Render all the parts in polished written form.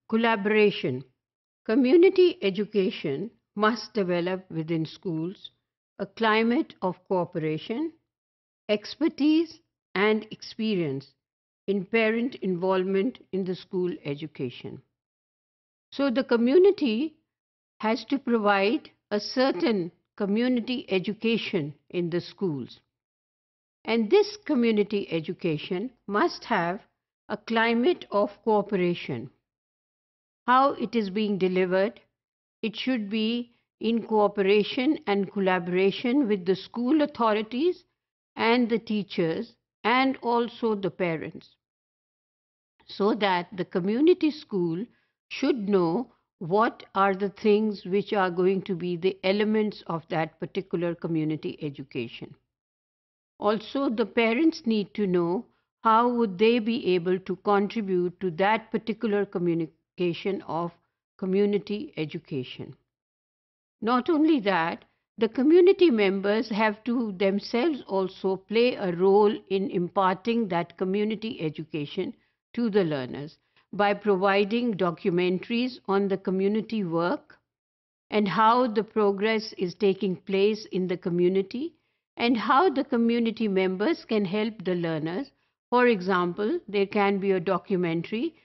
Collaboration. Community education must develop within schools a climate of cooperation, expertise, and experience in parent involvement in the school education. So the community has to provide a certain community education in the schools. And this community education must have a climate of cooperation. How it is being delivered, it should be in cooperation and collaboration with the school authorities and the teachers and also the parents, so that the community school should know what are the things which are going to be the elements of that particular community education. Also, the parents need to know how would they be able to contribute to that particular communication of community education. Not only that, the community members have to themselves also play a role in imparting that community education to the learners by providing documentaries on the community work and how the progress is taking place in the community and how the community members can help the learners. For example, there can be a documentary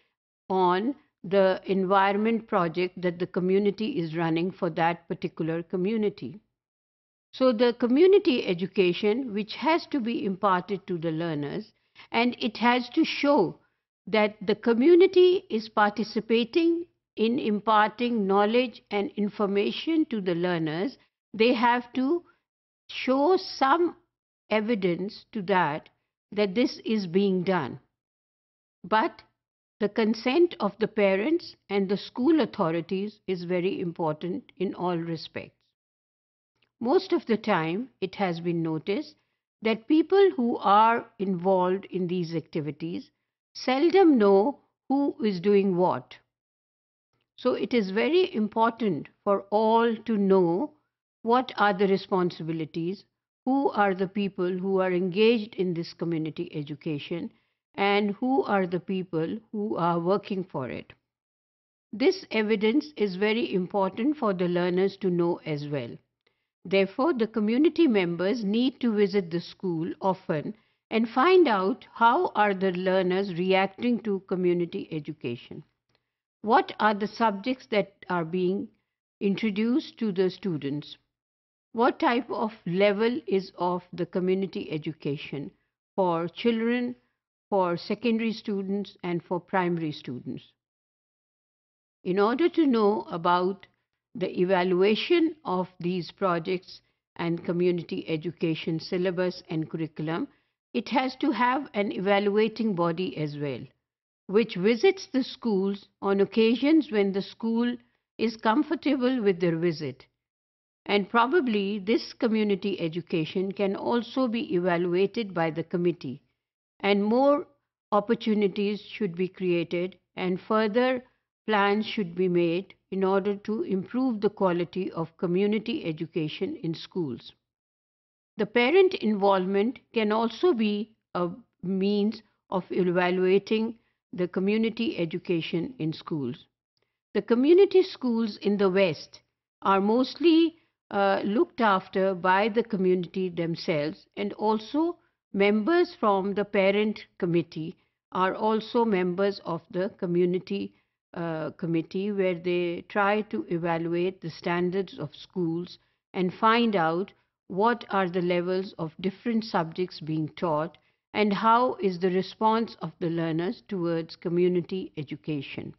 on the environment project that the community is running for that particular community. So the community education, which has to be imparted to the learners, and it has to show that the community is participating in imparting knowledge and information to the learners. They have to show some evidence to that this is being done. But the consent of the parents and the school authorities is very important in all respects. Most of the time, it has been noticed that people who are involved in these activities seldom know who is doing what. So it is very important for all to know what are the responsibilities, who are the people who are engaged in this community education, and who are the people who are working for it. This evidence is very important for the learners to know as well. Therefore, the community members need to visit the school often and find out how are the learners reacting to community education. What are the subjects that are being introduced to the students? What type of level is of the community education for children, for secondary students, and for primary students? In order to know about the evaluation of these projects and community education syllabus and curriculum, it has to have an evaluating body as well, which visits the schools on occasions when the school is comfortable with their visit. And probably this community education can also be evaluated by the committee, and more opportunities should be created and further plans should be made in order to improve the quality of community education in schools. The parent involvement can also be a means of evaluating the community education in schools. The community schools in the West are mostly looked after by the community themselves, and also members from the parent committee are also members of the community committee, where they try to evaluate the standards of schools and find out what are the levels of different subjects being taught and how is the response of the learners towards community education.